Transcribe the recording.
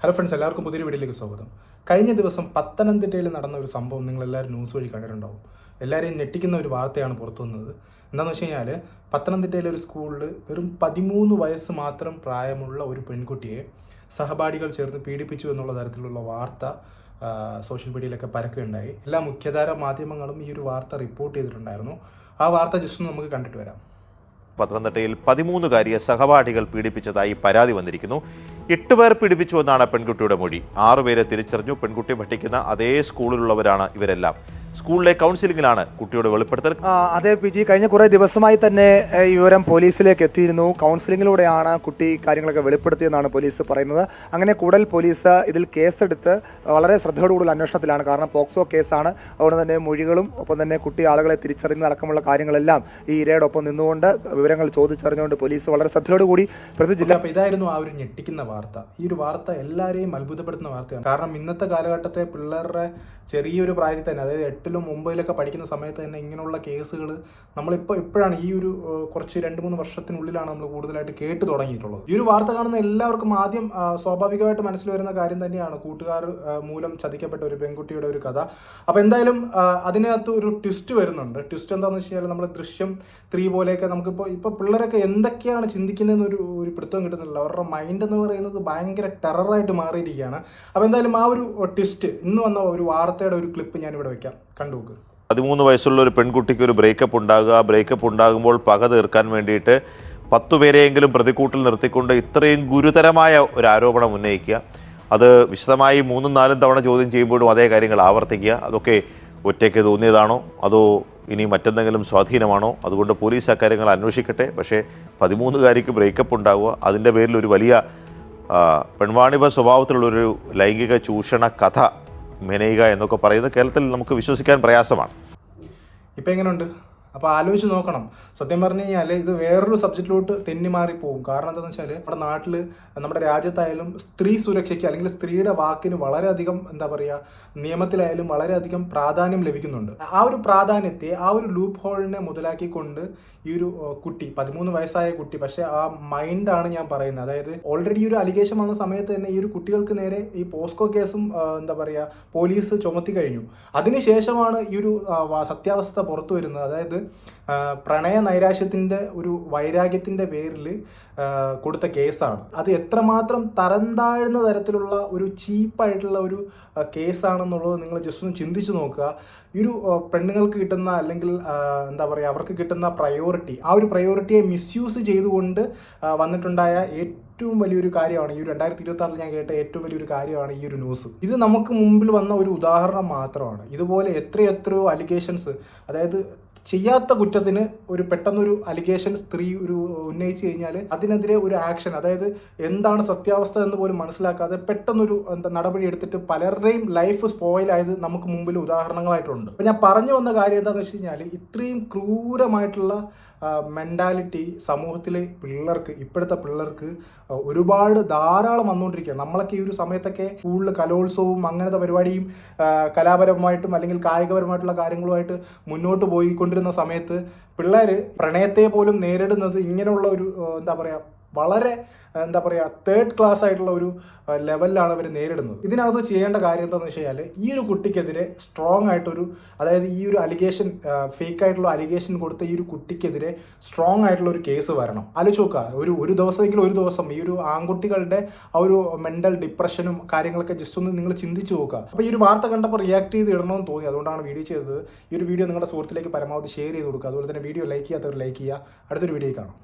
Hello friends, എല്ലാവർക്കും പുതിയൊരു വീഡിയോയിലേക്ക് സ്വാഗതം. കഴിഞ്ഞ ദിവസം പത്തനംതിട്ടയിൽ നടന്ന ഒരു സംഭവം നിങ്ങളെല്ലാവരും ന്യൂസ് വഴി കണ്ടിട്ടുണ്ടാവും. എല്ലാവരെയും ഞെട്ടിക്കുന്ന ഒരു വാർത്തയാണ് പുറത്തു വന്നത്. എന്താണെന്ന് വെച്ച് കഴിഞ്ഞാൽ, പത്തനംതിട്ടയിലെ ഒരു സ്കൂളിൽ വെറും 13 വയസ്സ് മാത്രം പ്രായമുള്ള ഒരു പെൺകുട്ടിയെ സഹപാഠികൾ ചേർന്ന് പീഡിപ്പിച്ചു എന്നുള്ള തരത്തിലുള്ള വാർത്ത സോഷ്യൽ മീഡിയയിലൊക്കെ പരക്കുകയുണ്ടായി. എല്ലാ മുഖ്യധാര മാധ്യമങ്ങളും ഈ ഒരു വാർത്ത റിപ്പോർട്ട് ചെയ്തിട്ടുണ്ടായിരുന്നു. ആ വാർത്ത ജസ്റ്റ് ഒന്ന് നമുക്ക് കണ്ടിട്ട് വരാം. പത്തനംതിട്ടയിൽ 13കാരിയെ സഹപാഠികൾ പീഡിപ്പിച്ചതായി പരാതി വന്നിരിക്കുന്നു. 8 പേർ പീഡിപ്പിച്ചുവെന്നാണ് പെൺകുട്ടിയുടെ മൊഴി. 6 പേരെ തിരിച്ചറിഞ്ഞു. പെൺകുട്ടി പഠിക്കുന്ന അതേ സ്കൂളിലുള്ളവരാണ് ഇവരെല്ലാം. സ്കൂളിലെ കൗൺസിലിംഗിലാണ് കുട്ടിയുടെ വെളിപ്പെടുത്തൽ. അതെ PG, കഴിഞ്ഞ കുറേ ദിവസമായി തന്നെ ഈ വിവരം പോലീസിലേക്ക് എത്തിയിരുന്നു. കൗൺസിലിങ്ങിലൂടെയാണ് കുട്ടി കാര്യങ്ങളൊക്കെ വെളിപ്പെടുത്തിയെന്നാണ് പോലീസ് പറയുന്നത്. അങ്ങനെ കൂടൽ പോലീസ് ഇതിൽ കേസെടുത്ത് വളരെ ശ്രദ്ധയോടുകൂടി അന്വേഷണത്തിലാണ്. കാരണം പോക്സോ കേസാണ്. അതുകൊണ്ട് തന്നെ മൊഴികളും ഒപ്പം തന്നെ കുട്ടി ആളുകളെ തിരിച്ചറിയുന്നതടക്കമുള്ള കാര്യങ്ങളെല്ലാം ഈ ഇരയോടൊപ്പം നിന്നുകൊണ്ട് വിവരങ്ങൾ ചോദിച്ചറിഞ്ഞുകൊണ്ട് പോലീസ് വളരെ ശ്രദ്ധയോടുകൂടി പ്രതിജില്ല. അപ്പോൾ ഇതായിരുന്നു ആ ഒരു ഞെട്ടിക്കുന്ന വാർത്ത. ഈ ഒരു വാർത്ത എല്ലാവരെയും അത്ഭുതപ്പെടുത്തുന്ന വാർത്തയാണ്. കാരണം ഇന്നത്തെ കാലഘട്ടത്തെ പിള്ളേരുടെ ചെറിയൊരു പ്രായത്തിൽ തന്നെ, അതായത് 8ലും 9ലൊക്കെ പഠിക്കുന്ന സമയത്ത് തന്നെ ഇങ്ങനെയുള്ള കേസുകൾ ഇപ്പോഴാണ് ഈ ഒരു കുറച്ച് 2-3 വർഷത്തിനുള്ളിലാണ് നമ്മൾ കൂടുതലായിട്ട് കേട്ട് തുടങ്ങിയിട്ടുള്ളത്. ഈ ഒരു വാർത്ത കാണുന്ന എല്ലാവർക്കും ആദ്യം സ്വാഭാവികമായിട്ട് മനസ്സിൽ വരുന്ന കാര്യം തന്നെയാണ് കൂട്ടുകാർ മൂലം ചതിക്കപ്പെട്ട ഒരു പെൺകുട്ടിയുടെ ഒരു കഥ. അപ്പോൾ എന്തായാലും അതിനകത്ത് ഒരു ട്വിസ്റ്റ് വരുന്നുണ്ട്. ട്വിസ്റ്റ് എന്താണെന്ന് വെച്ച് കഴിഞ്ഞാൽ, നമ്മുടെ ദൃശ്യം 3 പോലെയൊക്കെ ഇപ്പോൾ പിള്ളേരൊക്കെ എന്തൊക്കെയാണ് ചിന്തിക്കുന്നതെന്ന് ഒരു പിടുത്തം കിട്ടുന്നില്ല. അവരുടെ മൈൻഡ് എന്ന് പറയുന്നത് ഭയങ്കര ടെററായിട്ട് മാറിയിരിക്കുകയാണ്. അപ്പോൾ എന്തായാലും ആ ഒരു ട്വിസ്റ്റ്, ഇന്ന് വന്ന ഒരു വാർത്തയുടെ ഒരു ക്ലിപ്പ് ഞാനിവിടെ വെക്കാം, കണ്ടു നോക്ക്. 13 വയസ്സുള്ള ഒരു പെൺകുട്ടിക്ക് ഒരു ബ്രേക്കപ്പ് ഉണ്ടാകുക. ബ്രേക്കപ്പ് ഉണ്ടാകുമ്പോൾ പക തീർക്കാൻ വേണ്ടിയിട്ട് 10 പേരെയെങ്കിലും പ്രതിക്കൂട്ടിൽ നിർത്തിക്കൊണ്ട് ഇത്രയും ഗുരുതരമായ ഒരു ആരോപണം ഉന്നയിക്കുക. അത് വിശദമായി 3-4 തവണ ചോദ്യം ചെയ്യുമ്പോഴും അതേ കാര്യങ്ങൾ ആവർത്തിക്കുക. അതൊക്കെ ഒറ്റയ്ക്ക് തോന്നിയതാണോ അതോ ഇനി മറ്റെന്തെങ്കിലും സ്വാധീനമാണോ? അതുകൊണ്ട് പോലീസ് അക്കാര്യങ്ങൾ അന്വേഷിക്കട്ടെ. പക്ഷേ 13കാരിക്ക് ബ്രേക്കപ്പ് ഉണ്ടാവുക, അതിൻ്റെ പേരിൽ ഒരു വലിയ പെൺവാണിഭ സ്വഭാവത്തിലുള്ളൊരു ലൈംഗിക ചൂഷണ കഥ മെനയുക എന്നൊക്കെ പറയുന്നത് കേരളത്തിൽ നമുക്ക് വിശ്വസിക്കാൻ പ്രയാസമാണ്. ഇപ്പം എങ്ങനെയുണ്ട്? അപ്പോൾ ആലോചിച്ച് നോക്കണം. സത്യം പറഞ്ഞു കഴിഞ്ഞാൽ ഇത് വേറൊരു സബ്ജക്റ്റിലോട്ട് തെന്നി മാറിപ്പോവും. കാരണം എന്താണെന്ന് വെച്ചാൽ, നമ്മുടെ നാട്ടിൽ, നമ്മുടെ രാജ്യത്തായാലും സ്ത്രീ സുരക്ഷയ്ക്ക് അല്ലെങ്കിൽ സ്ത്രീയുടെ വാക്കിന് വളരെയധികം നിയമത്തിലായാലും വളരെയധികം പ്രാധാന്യം ലഭിക്കുന്നുണ്ട്. ആ ഒരു പ്രാധാന്യത്തെ, ആ ഒരു ലൂപ്പ് ഹോളിനെ മുതലാക്കിക്കൊണ്ട് ഈ ഒരു കുട്ടി, 13 വയസ്സായ കുട്ടി, പക്ഷേ ആ മൈൻഡാണ് ഞാൻ പറയുന്നത്. അതായത് ഓൾറെഡി ഈ ഒരു അലിഗേഷൻ വന്ന സമയത്ത് തന്നെ ഈ ഒരു കുട്ടികൾക്ക് നേരെ ഈ പോസ്കോ കേസും പോലീസ് ചുമത്തി കഴിഞ്ഞു. അതിനുശേഷമാണ് ഈ ഒരു സത്യാവസ്ഥ പുറത്തു വരുന്നത്. അതായത് പ്രണയ നൈരാശ്യത്തിൻ്റെ ഒരു വൈരാഗ്യത്തിൻ്റെ പേരിൽ കൊടുത്ത കേസാണ്. അത് എത്രമാത്രം തരം താഴ്ന്ന തരത്തിലുള്ള ഒരു ചീപ്പായിട്ടുള്ള ഒരു കേസാണെന്നുള്ളത് നിങ്ങൾ ജസ്റ്റ് ഒന്ന് ചിന്തിച്ച് നോക്കുക. ഈ ഒരു പെണ്ണുങ്ങൾക്ക് കിട്ടുന്ന, അല്ലെങ്കിൽ അവർക്ക് കിട്ടുന്ന പ്രയോറിറ്റി, ആ ഒരു പ്രയോറിറ്റിയെ മിസ്യൂസ് ചെയ്തുകൊണ്ട് വന്നിട്ടുണ്ടായ ഏറ്റവും വലിയൊരു കാര്യമാണ് ഈ ഒരു 2026 ഞാൻ കേട്ട ഏറ്റവും വലിയൊരു കാര്യമാണ് ഈ ഒരു ന്യൂസ്. ഇത് നമുക്ക് മുമ്പിൽ വന്ന ഒരു ഉദാഹരണം മാത്രമാണ്. ഇതുപോലെ എത്രയോ അലിഗേഷൻസ്, അതായത് ചെയ്യാത്ത കുറ്റത്തിന് പെട്ടെന്നൊരു അലിഗേഷൻ സ്ത്രീ ഉന്നയിച്ചു കഴിഞ്ഞാൽ അതിനെതിരെ ഒരു ആക്ഷൻ, അതായത് എന്താണ് സത്യാവസ്ഥ എന്ന് പോലും മനസ്സിലാക്കാതെ പെട്ടെന്നൊരു നടപടി എടുത്തിട്ട് പലരുടെയും ലൈഫ് സ്പോയിൽ ആയത് നമുക്ക് മുമ്പിൽ ഉദാഹരണങ്ങളായിട്ടുണ്ട്. അപ്പം ഞാൻ പറഞ്ഞു വന്ന കാര്യം എന്താണെന്ന് വെച്ച് കഴിഞ്ഞാൽ, ഇത്രയും ക്രൂരമായിട്ടുള്ള മെൻറ്റാലിറ്റി സമൂഹത്തിലെ പിള്ളേർക്ക്, ഇപ്പോഴത്തെ പിള്ളേർക്ക് ധാരാളം വന്നുകൊണ്ടിരിക്കുകയാണ്. നമ്മളൊക്കെ ഈ ഒരു സമയത്തൊക്കെ സ്കൂളിൽ കലോത്സവവും അങ്ങനത്തെ പരിപാടിയും കലാപരമായിട്ടും അല്ലെങ്കിൽ കായികപരമായിട്ടുള്ള കാര്യങ്ങളുമായിട്ട് മുന്നോട്ട് പോയിക്കൊണ്ടിരുന്ന സമയത്ത് പിള്ളേർ പ്രണയത്തെ പോലും നേരിടുന്നത് ഇങ്ങനെയുള്ള ഒരു വളരെ തേർഡ് ക്ലാസ് ആയിട്ടുള്ള ഒരു ലെവലിലാണ് അവർ നേരിടുന്നത്. ഇതിനകത്ത് ചെയ്യേണ്ട കാര്യം എന്താണെന്ന് വെച്ച് കഴിഞ്ഞാൽ, ഈ ഒരു കുട്ടിക്കെതിരെ സ്ട്രോങ് ആയിട്ടൊരു, അതായത് ഈ ഒരു അലിഗേഷൻ, ഫേക്ക് ആയിട്ടുള്ള അലിഗേഷൻ കൊടുത്ത ഈ ഒരു കുട്ടിക്കെതിരെ സ്ട്രോങ് ആയിട്ടുള്ള ഒരു കേസ് വരണം. ആലോചിച്ച് നോക്കുക, ഒരു ദിവസം ഈ ഒരു ആൺകുട്ടികളുടെ ആ ഒരു മെൻ്റൽ ഡിപ്രഷനും കാര്യങ്ങളൊക്കെ ജസ്റ്റ് ഒന്ന് നിങ്ങൾ ചിന്തിച്ച് നോക്കുക. അപ്പോൾ ഈ ഒരു വാർത്ത കണ്ടപ്പോൾ റിയാക്ട് ചെയ്ത് ഇടണമെന്ന് തോന്നി, അതുകൊണ്ടാണ് വീഡിയോ ചെയ്തത്. ഈ ഒരു വീഡിയോ നിങ്ങളുടെ സുഹൃത്തിലേക്ക് പരമാവധി ഷെയർ ചെയ്ത് കൊടുക്കുക. അതുപോലെ തന്നെ വീഡിയോ ലൈക്ക് ചെയ്യാത്തവർ ലൈക്ക് ചെയ്യുക. അടുത്തൊരു വീഡിയോ കാണാം.